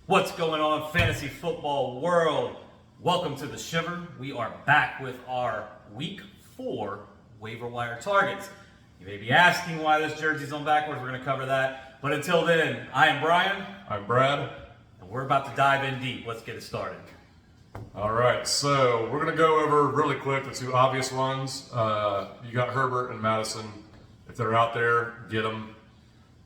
What's going on, fantasy football world? Welcome to the Shiver. We are back with our week 4 waiver wire targets. You may be asking why this jersey's on backwards. We're going to cover that. But until then, I am Brian. I'm Brad. And we're about to dive in deep. Let's get it started. All right, so we're going to go over really quick the two obvious ones. You got Herbert and Madison. If they're out there, get them.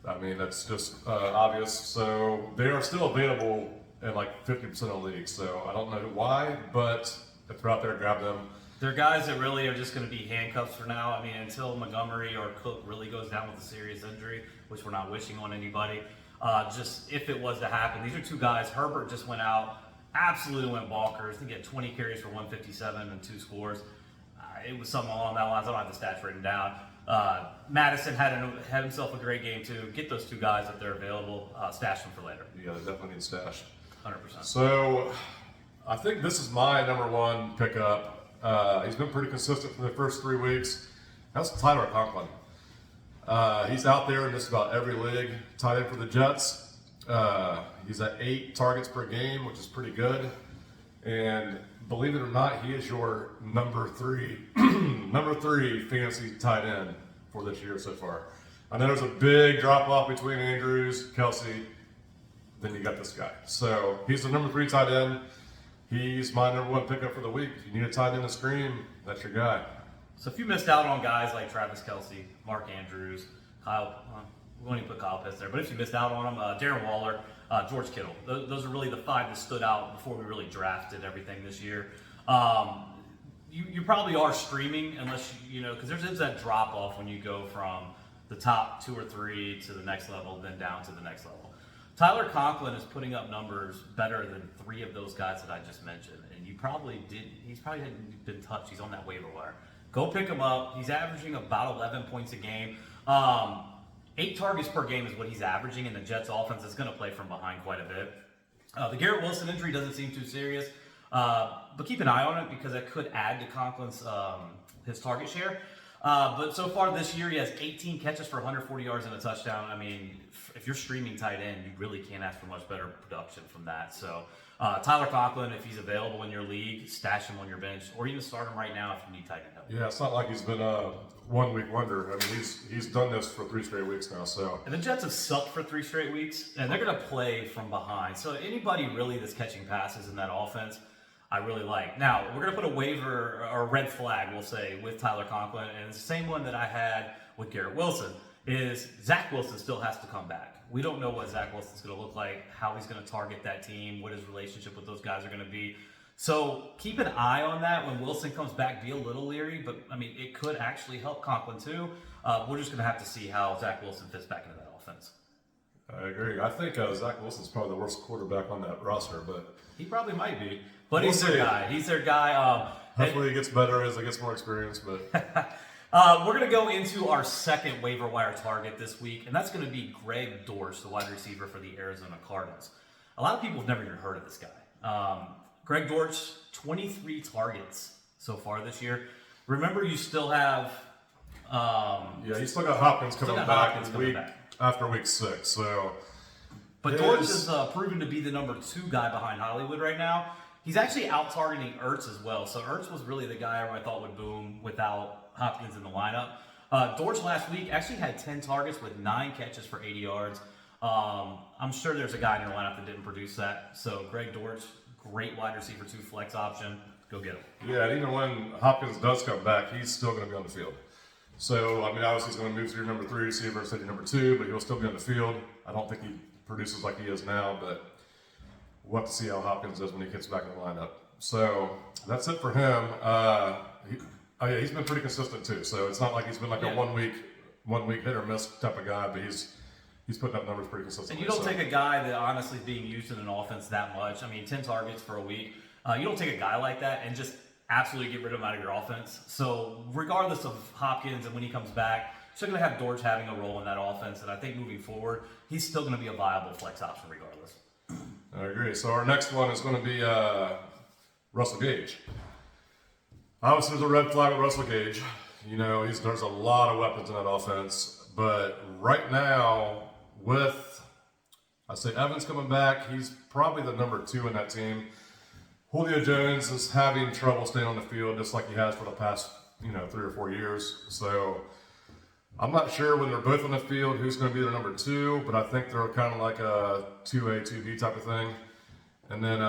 I mean, that's just obvious. So they are still available in like 50% of leagues. So I don't know why, but if they're out there, grab them. They're guys that really are just going to be handcuffs for now. I mean, until Montgomery or Cook really goes down with a serious injury, which we're not wishing on anybody. Just if it was to happen, these are two guys. Herbert just went out, absolutely went bonkers. I think he had 20 carries for 157 and 2 scores. It was something along that lines. I don't have the stats written down. Madison had himself a great game too. Get those two guys if they're available. Stash them for later. Yeah, they definitely need stash. 100%. So I think this is my number one pickup. He's been pretty consistent for the first 3 weeks. That's Tyler Conklin. He's out there in just about every league. Tight end for the Jets. He's at 8 targets per game, which is pretty good. And believe it or not, he is your number 3 fantasy tight end for this year so far. I know there's a big drop off between Andrews, Kelsey, then you got this guy. So he's the number 3 tight end. He's my number 1 pickup for the week. If you need a tight end to stream, that's your guy. So if you missed out on guys like Travis Kelsey, Mark Andrews, Kyle, we won't even put Kyle Pitts there, but if you missed out on them, Darren Waller, George Kittle, those are really the 5 that stood out before we really drafted everything this year. You probably are streaming unless because there's that drop off when you go from the top 2 or 3 to the next level, then down to the next level. Tyler Conklin is putting up numbers better than 3 of those guys that I just mentioned, and he's probably hadn't been touched. He's on that waiver wire. Go pick him up. He's averaging about 11 points a game. 8 targets per game is what he's averaging, and the Jets offense is going to play from behind quite a bit. The Garrett Wilson injury doesn't seem too serious, but keep an eye on it because that could add to Conklin's his target share. But so far this year, he has 18 catches for 140 yards and a touchdown. I mean, if you're streaming tight end, you really can't ask for much better production from that. So Tyler Conklin, if he's available in your league, stash him on your bench, or even start him right now if you need tight end help. Yeah, it's not like he's been a 1 week wonder. I mean, he's done this for 3 straight weeks now. So and the Jets have sucked for 3 straight weeks, and they're going to play from behind. So anybody really that's catching passes in that offense, I really like. Now, we're going to put a waiver or a red flag, we'll say, with Tyler Conklin. And it's the same one that I had with Garrett Wilson, is Zach Wilson still has to come back. We don't know what Zach Wilson's going to look like, how he's going to target that team, what his relationship with those guys are going to be. So keep an eye on that when Wilson comes back. Be a little leery, but, I mean, it could actually help Conklin too. We're just going to have to see how Zach Wilson fits back into that offense. I agree. I think Zach Wilson's probably the worst quarterback on that roster, but he probably might be. But he's their guy. He's their guy. Hopefully he gets better as he gets more experience. But we're going to go into our second waiver wire target this week, and that's going to be Greg Dortch, the wide receiver for the Arizona Cardinals. A lot of people have never even heard of this guy. Greg Dortch, 23 targets so far this year. Remember, you still have... you still got Hopkins coming back after week 6. So, but Dortch is proven to be the number 2 guy behind Hollywood right now. He's actually out targeting Ertz as well. So Ertz was really the guy I thought would boom without Hopkins in the lineup. Dortch last week actually had 10 targets with 9 catches for 80 yards. I'm sure there's a guy in your lineup that didn't produce that. So Greg Dortch, great wide receiver 2 flex option. Go get him. Yeah, and even when Hopkins does come back, he's still going to be on the field. So, I mean, obviously he's going to move to your number 3 receiver instead of your number 2, but he'll still be on the field. I don't think he produces like he is now, but we'll have to see how Hopkins does when he gets back in the lineup. So that's it for him. He's been pretty consistent too. So it's not like he's been like a one week hit or miss type of guy, but he's putting up numbers pretty consistently. And you don't take a guy that honestly is being used in an offense that much. I mean, 10 targets for a week. You don't take a guy like that and just absolutely get rid of him out of your offense. So regardless of Hopkins and when he comes back, you're still going to have Dortch having a role in that offense. And I think moving forward, he's still going to be a viable flex option regardless. I agree. So our next one is going to be Russell Gage. Obviously, there's a red flag with Russell Gage. There's a lot of weapons in that offense. But right now, with I say Evans coming back. He's probably the number 2 in that team. Julio Jones is having trouble staying on the field, just like he has for the past 3 or 4 years. So I'm not sure when they're both on the field who's going to be their number 2, but I think they're kind of like a 2A, 2B type of thing. And then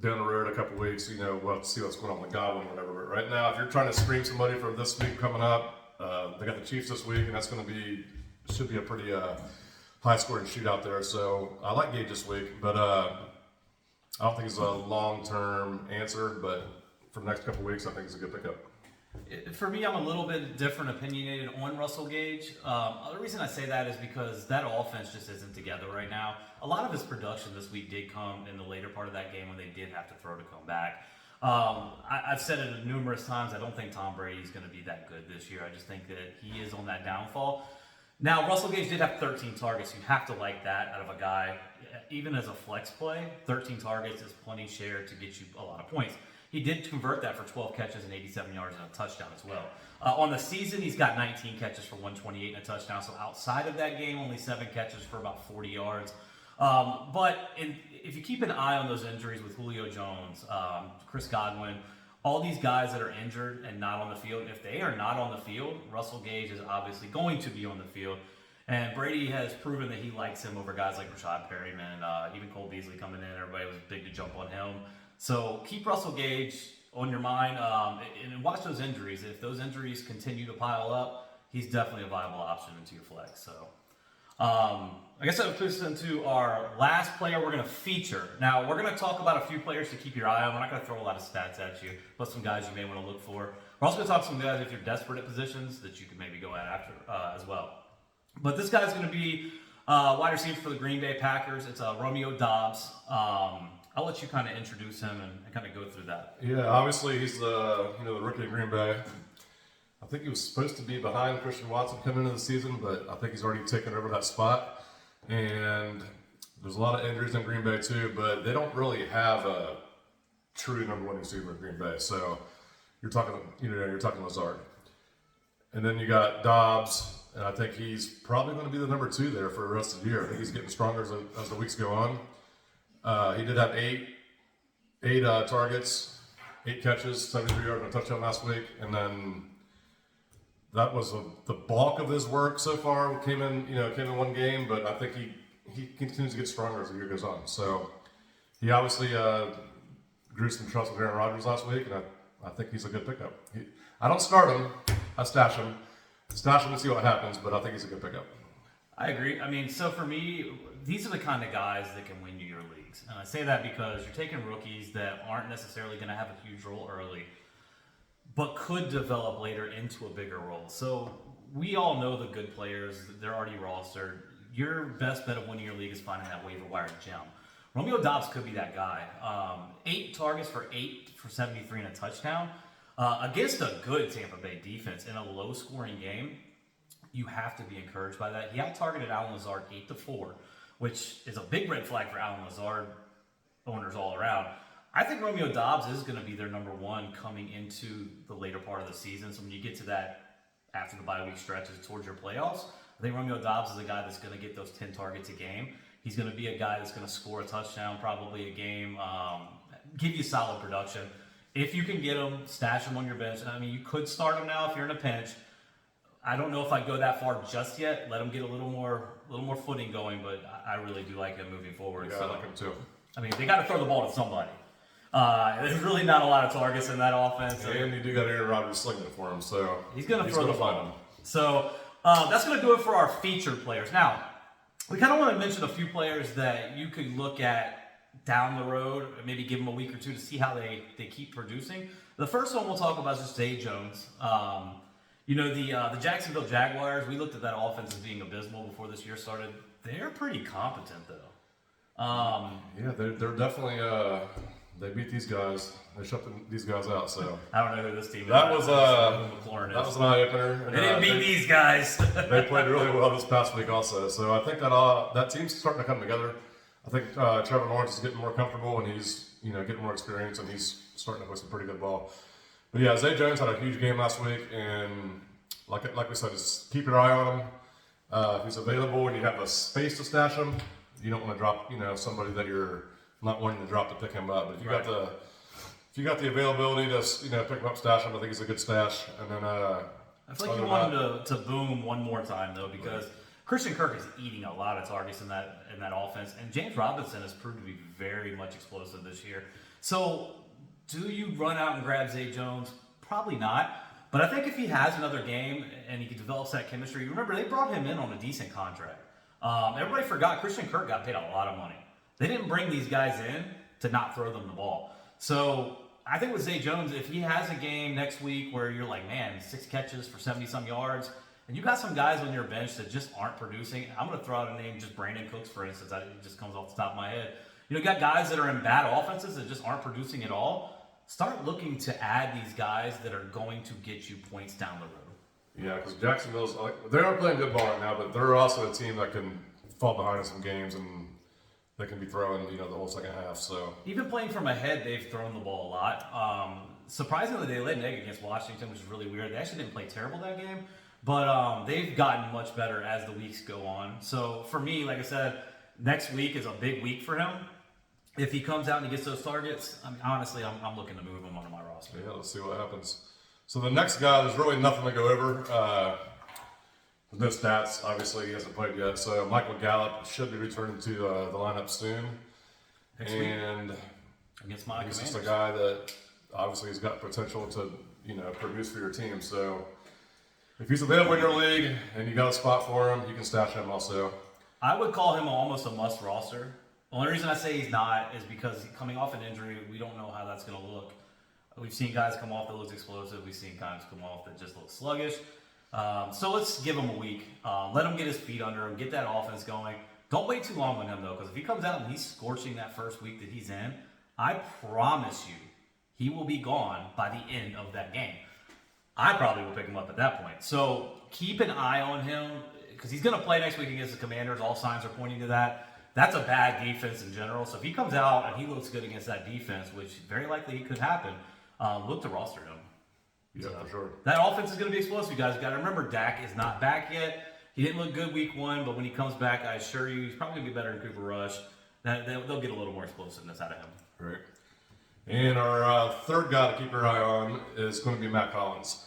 down the road, a couple weeks, we'll have to see what's going on with Godwin or whatever. But right now, if you're trying to stream somebody for this week coming up, they got the Chiefs this week, and that's going to should be a pretty high-scoring shootout there. So I like Gage this week, but I don't think it's a long-term answer. But for the next couple weeks, I think it's a good pickup. For me, I'm a little bit different opinionated on Russell Gage. The reason I say that is because that offense just isn't together right now. A lot of his production this week did come in the later part of that game when they did have to throw to come back. I've said it numerous times, I don't think Tom Brady is going to be that good this year. I just think that he is on that downfall. Now, Russell Gage did have 13 targets. You have to like that out of a guy. Even as a flex play, 13 targets is plenty share to get you a lot of points. He did convert that for 12 catches and 87 yards and a touchdown as well. On the season, he's got 19 catches for 128 and a touchdown. So outside of that game, only 7 catches for about 40 yards. But if you keep an eye on those injuries with Julio Jones, Chris Godwin, all these guys that are injured and not on the field, if they are not on the field, Russell Gage is obviously going to be on the field. And Brady has proven that he likes him over guys like Rashad Perryman, even Cole Beasley coming in. Everybody was big to jump on him. So keep Russell Gage on your mind and watch those injuries. If those injuries continue to pile up, he's definitely a viable option into your flex. So I guess that puts us into our last player we're going to feature. Now, we're going to talk about a few players to keep your eye on. We're not going to throw a lot of stats at you, but some guys you may want to look for. We're also going to talk to some guys if you're desperate at positions that you could maybe go at after as well. But this guy's going to be wide receiver for the Green Bay Packers. It's Romeo Doubs. I'll let you kind of introduce him and kind of go through that. Yeah, obviously he's the rookie of Green Bay. I think he was supposed to be behind Christian Watson coming into the season, but I think he's already taken over that spot. And there's a lot of injuries in Green Bay too, but they don't really have a true number 1 receiver in Green Bay. So you're talking Lazard, and then you got Dobbs, and I think he's probably going to be the number 2 there for the rest of the year. I think he's getting stronger as the weeks go on. He did have eight targets, 8 catches, 73 yards, and a touchdown last week, and then that was the bulk of his work so far. Came in one game, but I think he continues to get stronger as the year goes on. So he obviously grew some trust with Aaron Rodgers last week, and I think he's a good pickup. I don't start him, I stash him and see what happens, but I think he's a good pickup. I agree. I mean, so for me, these are the kind of guys that can win you your leagues. And I say that because you're taking rookies that aren't necessarily going to have a huge role early, but could develop later into a bigger role. So we all know the good players, they're already rostered. Your best bet of winning your league is finding that waiver wire gem. Romeo Doubs could be that guy. 8 targets for 73 and a touchdown. Against a good Tampa Bay defense in a low-scoring game, you have to be encouraged by that. He out-targeted Allen Lazard 8-4, which is a big red flag for Allen Lazard owners all around. I think Romeo Doubs is going to be their number 1 coming into the later part of the season. So when you get to that after the bye week stretches towards your playoffs, I think Romeo Doubs is a guy that's going to get those 10 targets a game. He's going to be a guy that's going to score a touchdown probably a game, give you solid production. If you can get him, stash him on your bench. I mean, you could start him now if you're in a pinch. I don't know if I'd go that far just yet. Let him get a little more footing going, but I really do like him moving forward. Yeah, so, I like him too. I mean, they got to throw the ball to somebody. There's really not a lot of targets in that offense. And you do got Aaron Rodgers slinging it for him, so he's going to throw the find ball. him. So that's going to do it for our featured players. Now, we kind of want to mention a few players that you could look at down the road, maybe give them a week or two to see how they keep producing. The first one we'll talk about is just Zay Jones. The Jacksonville Jaguars, we looked at that offense as being abysmal before this year started. They're pretty competent, though. Yeah, they're definitely they beat these guys. They shut these guys out. So I don't know who this team is. That was an eye opener. They didn't beat these guys. They played really well this past week, also. So I think that team's starting to come together. I think Trevor Lawrence is getting more comfortable, and he's getting more experience, and he's starting to play some pretty good ball. But yeah, Zay Jones had a huge game last week, and like we said, just keep your eye on him. If he's available and you have a space to stash him, you don't want to drop, somebody that you're not wanting to drop to pick him up. But if you got the availability to, pick him up, stash him, I think it's a good stash. And then I feel like you want him to boom one more time though, because Christian Kirk is eating a lot of targets in that offense, and James Robinson has proved to be very much explosive this year. So, do you run out and grab Zay Jones? Probably not. But I think if he has another game and he develops that chemistry, remember they brought him in on a decent contract. Everybody forgot Christian Kirk got paid a lot of money. They didn't bring these guys in to not throw them the ball. So I think with Zay Jones, if he has a game next week where you're like, man, 6 catches for 70-some yards, and you got some guys on your bench that just aren't producing, I'm going to throw out a name, just Brandon Cooks, for instance. It just comes off the top of my head. You got guys that are in bad offenses that just aren't producing at all. Start looking to add these guys that are going to get you points down the road. Yeah, because Jacksonville's, they are playing good ball right now, but they're also a team that can fall behind in some games and they can be throwing, the whole second half. So even playing from ahead, they've thrown the ball a lot. Surprisingly, they laid an egg against Washington, which is really weird. They actually didn't play terrible that game, but they've gotten much better as the weeks go on. So for me, like I said, next week is a big week for him. If he comes out and he gets those targets, honestly, I'm looking to move him onto my roster. Yeah, let's see what happens. So the next guy, there's really nothing to go over. No stats, obviously, he hasn't played yet. So Michael Gallup should be returning to the lineup soon. And against my he's Commanders. just a guy that obviously has got potential to, produce for your team. So if he's available in your league and you got a spot for him, you can stash him also. I would call him almost a must roster. The only reason I say he's not is because coming off an injury, we don't know how that's going to look. We've seen guys come off that looks explosive. We've seen guys come off that just look sluggish. So let's give him a week. Let him get his feet under him, get that offense going. Don't wait too long on him, though, because if he comes out and he's scorching that first week that he's in, I promise you he will be gone by the end of that game. I probably will pick him up at that point. So keep an eye on him because he's going to play next week against the Commanders. All signs are pointing to that. That's a bad defense in general. So if he comes out and he looks good against that defense, which very likely could happen, look to roster him. Yeah, for sure. That offense is going to be explosive, you guys. You got to remember, Dak is not back yet. He didn't look good week 1, but when he comes back, I assure you, he's probably going to be better than Cooper Rush. They'll get a little more explosiveness out of him. Right. And our third guy to keep your eye on is going to be Matt Collins.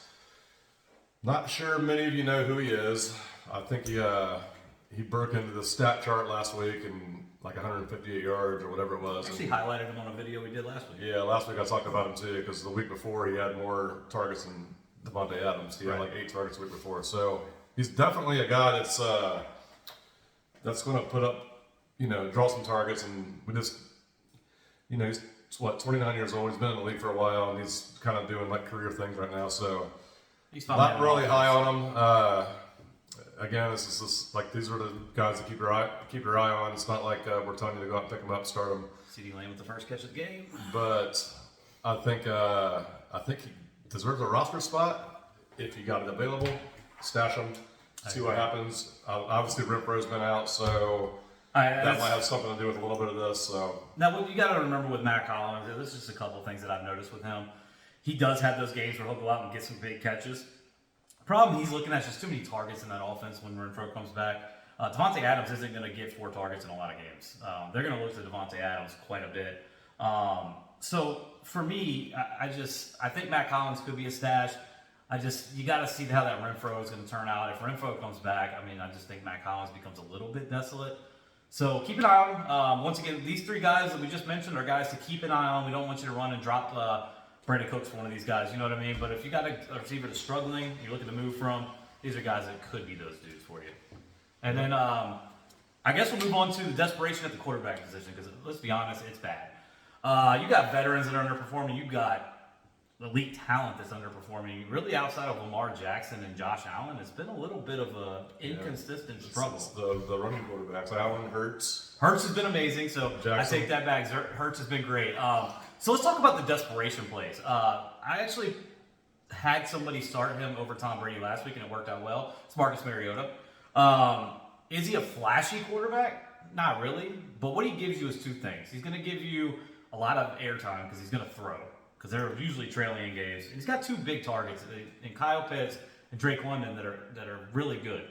Not sure many of you know who he is. I think he broke into the stat chart last week and like 158 yards or whatever it was. Actually highlighted him on a video we did last week. Yeah, last week I talked about him too because the week before he had more targets than Devontae Adams. He had like 8 targets the week before. So he's definitely a guy that's going to put up, draw some targets, and we just, he's 29 years old. He's been in the league for a while, and he's kind of doing like career things right now. So He's not really high on him. Again, this is just like these are the guys to keep your eye on. It's not like we're telling you to go out and pick them up, start them. CeeDee Lamb with the first catch of the game. But I think he deserves a roster spot if you got it available. Stash him, see what happens. Obviously, Renfro's been out, so that might have something to do with a little bit of this. So now, what you got to remember with Matt Collins, there's just a couple of things that I've noticed with him. He does have those games where he'll go out and get some big catches. Problem he's looking at just too many targets in that offense when Renfro comes back. Devontae Adams isn't going to get 4 targets in a lot of games. They're going to look to Devontae Adams quite a bit. So for me, I think Matt Collins could be a stash. You got to see how that Renfro is going to turn out. If Renfro comes back, I just think Matt Collins becomes a little bit desolate. So keep an eye on him. Once again, these 3 guys that we just mentioned are guys to keep an eye on. We don't want you to run and drop Brandon Cooks for one of these guys, you know what I mean? But if you got a receiver that's struggling, you're looking to move from, these are guys that could be those dudes for you. And then I guess we'll move on to the desperation at the quarterback position because let's be honest, it's bad. You got veterans that are underperforming. You got elite talent that's underperforming. Really, outside of Lamar Jackson and Josh Allen, it's been a little bit of a inconsistent struggle. It's the running quarterbacks. Allen, Hurts. Hurts has been amazing, so Jackson. I take that back. Hurts has been great. So let's talk about the desperation plays. I actually had somebody start him over Tom Brady last week, and it worked out well. It's Marcus Mariota. Is he a flashy quarterback? Not really. But what he gives you is 2 things. He's going to give you a lot of airtime because he's going to throw, because they're usually trailing in games. And he's got 2 big targets in Kyle Pitts and Drake London that are really good.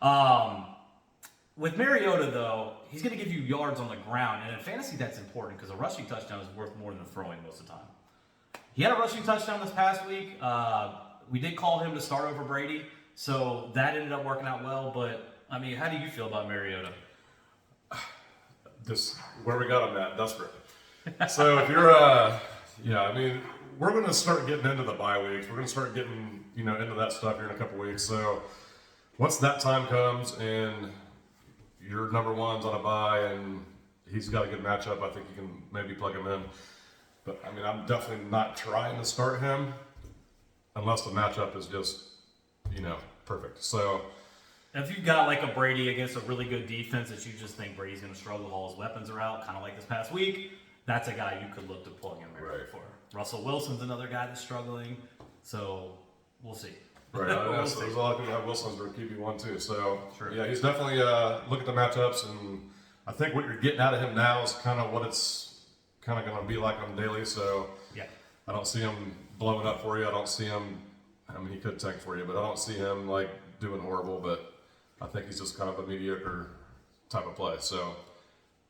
With Mariota, though, he's going to give you yards on the ground, and in fantasy, that's important because a rushing touchdown is worth more than a throwing most of the time. He had a rushing touchdown this past week. We did call him to start over Brady, so that ended up working out well. But I mean, how do you feel about Mariota? This where we got him at, desperate. So if you're, I mean, we're going to start getting into the bye weeks. We're going to start getting, into that stuff here in a couple weeks. So once that time comes and your number one's on a bye and he's got a good matchup, I think you can maybe plug him in. But I mean, I'm definitely not trying to start him unless the matchup is just, perfect. So if you've got like a Brady against a really good defense that you just think Brady's going to struggle, all his weapons are out, kind of like this past week, that's a guy you could look to plug in there for. Russell Wilson's another guy that's struggling, so we'll see. Right, there's a lot of people that have Wilson's for QB1 too. So Sure. Yeah, he's definitely look at the matchups, and I think what you're getting out of him now is kind of what it's kind of going to be like on daily. So Yeah. I don't see him blowing up for you. I don't see him. I mean, he could tank for you, but I don't see him like doing horrible. But I think he's just kind of a mediocre type of play. So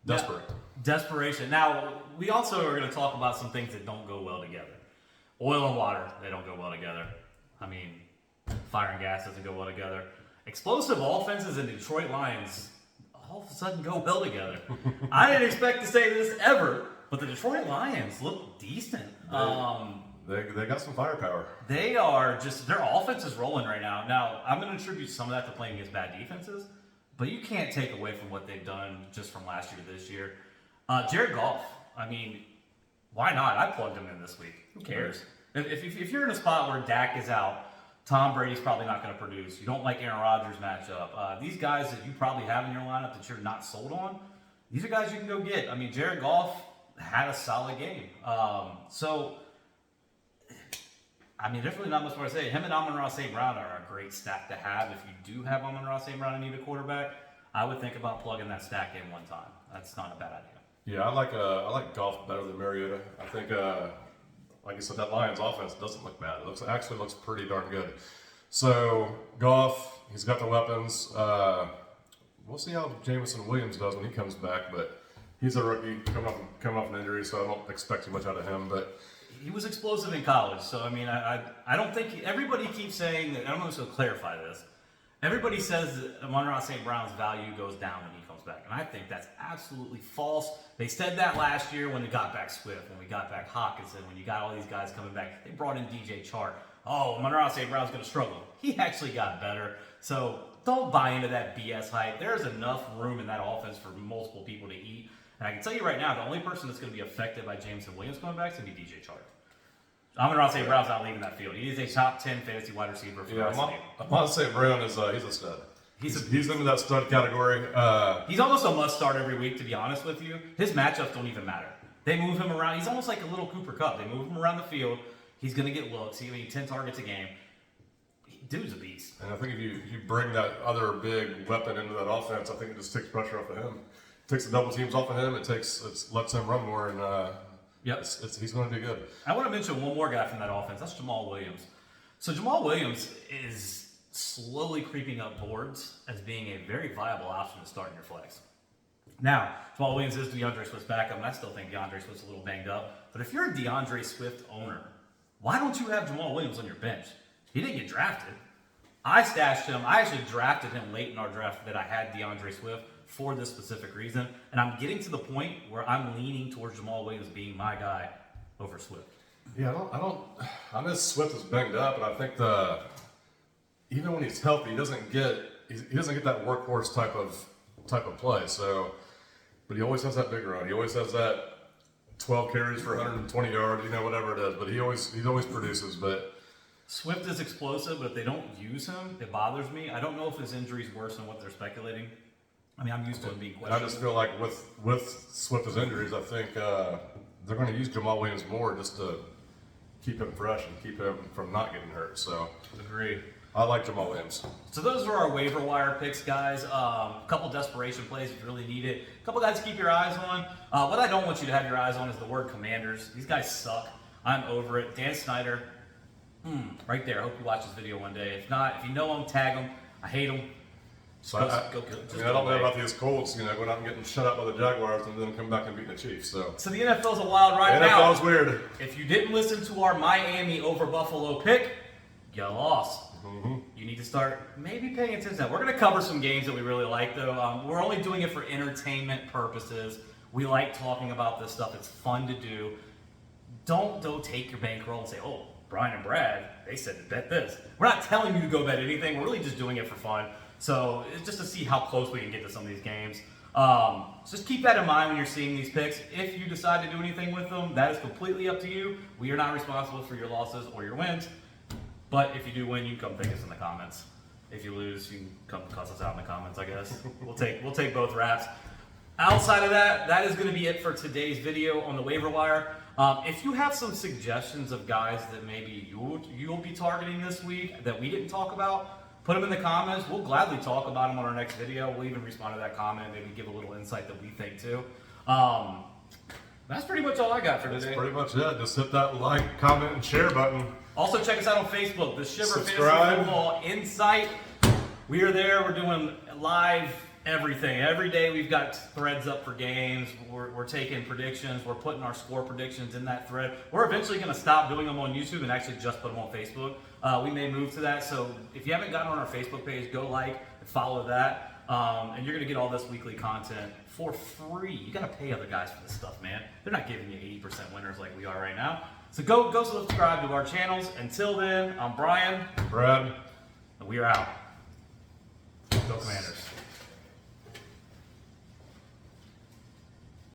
desperate. Yeah, desperation. Now, we also are going to talk about some things that don't go well together. Oil and water, they don't go well together. I mean, fire and gas doesn't go well together. Explosive offenses in Detroit Lions all of a sudden go well together. I didn't expect to say this ever, but the Detroit Lions look decent. They got some firepower. They are just, their offense is rolling right now. Now, I'm going to attribute some of that to playing against bad defenses, but you can't take away from what they've done just from last year to this year. Jared Goff, I mean, why not? I plugged him in this week. Who cares? If you're in a spot where Dak is out, Tom Brady's probably not going to produce. You don't like Aaron Rodgers' matchup. These guys that you probably have in your lineup that you're not sold on, these are guys you can go get. I mean, Jared Goff had a solid game. There's really not much more to say. Him and Amon-Ra St. Brown are a great stack to have. If you do have Amon-Ra St. Brown and need a quarterback, I would think about plugging that stack in one time. That's not a bad idea. Yeah, I like Goff better than Mariota. I think, like I said, that Lions offense doesn't look bad. It actually looks pretty darn good. So Goff, he's got the weapons. We'll see how Jameson Williams does when he comes back, but he's a rookie coming off an injury, so I don't expect too much out of him. But he was explosive in college, so I mean, I don't think everybody keeps saying that. I'm going to clarify this. Everybody says that Amon-Ra St. Brown's value goes down when he comes back, and I think that's absolutely false. They said that last year when they got back Swift, when we got back Hawkinson, when you got all these guys coming back. They brought in DJ Chark. Oh, Amon-Ra St. Brown's going to struggle. He actually got better. So don't buy into that BS hype. There's enough room in that offense for multiple people to eat. And I can tell you right now, the only person that's going to be affected by Jameson Williams coming back is going to be DJ Chark. Amon-Ra St. Brown's not leaving that field. He is a top 10 fantasy wide receiver for the rest of the year. Amon-Ra St. Brown is he's a stud. He's into that stud category. He's almost a must start every week, to be honest with you. His matchups don't even matter. They move him around. He's almost like a little Cooper Kupp. They move him around the field. He's going to get looks. He's going to get 10 targets a game. Dude's a beast. And I think if you bring that other big weapon into that offense, I think it just takes pressure off of him. It takes the double teams off of him. It lets him run more, and he's going to do good. I want to mention one more guy from that offense. That's Jamal Williams. So Jamal Williams is slowly creeping up boards as being a very viable option to start in your flex. Now, Jamal Williams is DeAndre Swift's backup, and I still think DeAndre Swift's a little banged up. But if you're a DeAndre Swift owner, why don't you have Jamal Williams on your bench? He didn't get drafted. I stashed him. I actually drafted him late in our draft that I had DeAndre Swift for this specific reason. And I'm getting to the point where I'm leaning towards Jamal Williams being my guy over Swift. Yeah, I know Swift is banged up, and I think even when he's healthy, he doesn't get that workhorse type of play. So, but he always has that big run. He always has that 12 carries for 120 yards, whatever it is. But he always produces. But Swift is explosive, but if they don't use him, it bothers me. I don't know if his injury is worse than what they're speculating. I mean, I'm used to him being questionable. I just feel like with Swift's injuries, I think they're going to use Jamal Williams more just to keep him fresh and keep him from not getting hurt. So, agreed. I like Jamal Williams. So those are our waiver wire picks, guys. A couple desperation plays if you really need it. A couple guys to keep your eyes on. What I don't want you to have your eyes on is the word Commanders. These guys suck. I'm over it. Dan Snyder, right there. I hope you watch this video one day. If not, if you know him, tag him. I hate him. So Go I don't know about these Colts, going out and getting shut out by the Jaguars and then come back and beating the Chiefs. So the NFL's a wild ride the now. NFL's weird. If you didn't listen to our Miami over Buffalo pick, you lost. You need to start maybe paying attention. We're going to cover some games that we really like, though. We're only doing it for entertainment purposes. We like talking about this stuff. It's fun to do. Don't take your bankroll and say, oh, Brian and Brad, they said to bet this. We're not telling you to go bet anything. We're really just doing it for fun. So it's just to see how close we can get to some of these games. So just keep that in mind when you're seeing these picks. If you decide to do anything with them, that is completely up to you. We are not responsible for your losses or your wins. But if you do win, you can come thank us in the comments. If you lose, you can come cuss us out in the comments, I guess. We'll take both raps. Outside of that, that is going to be it for today's video on the waiver wire. If you have some suggestions of guys that maybe you'll be targeting this week that we didn't talk about, put them in the comments. We'll gladly talk about them on our next video. We'll even respond to that comment, maybe give a little insight that we think too. That's pretty much all I got for today. That's pretty much it. Just hit that like, comment, and share button. Also, check us out on Facebook, the Shiver Fantasy Subscribe. Football Insight. We are there. We're doing live everything. Every day we've got threads up for games. We're taking predictions. We're putting our score predictions in that thread. We're eventually going to stop doing them on YouTube and actually just put them on Facebook. We may move to that. So if you haven't gotten on our Facebook page, go like and follow that. And you're going to get all this weekly content for free. You got to pay other guys for this stuff, man. They're not giving you 80% winners like we are right now. So go subscribe to our channels. Until then, I'm Brian. Brad. And we are out. Go Commanders.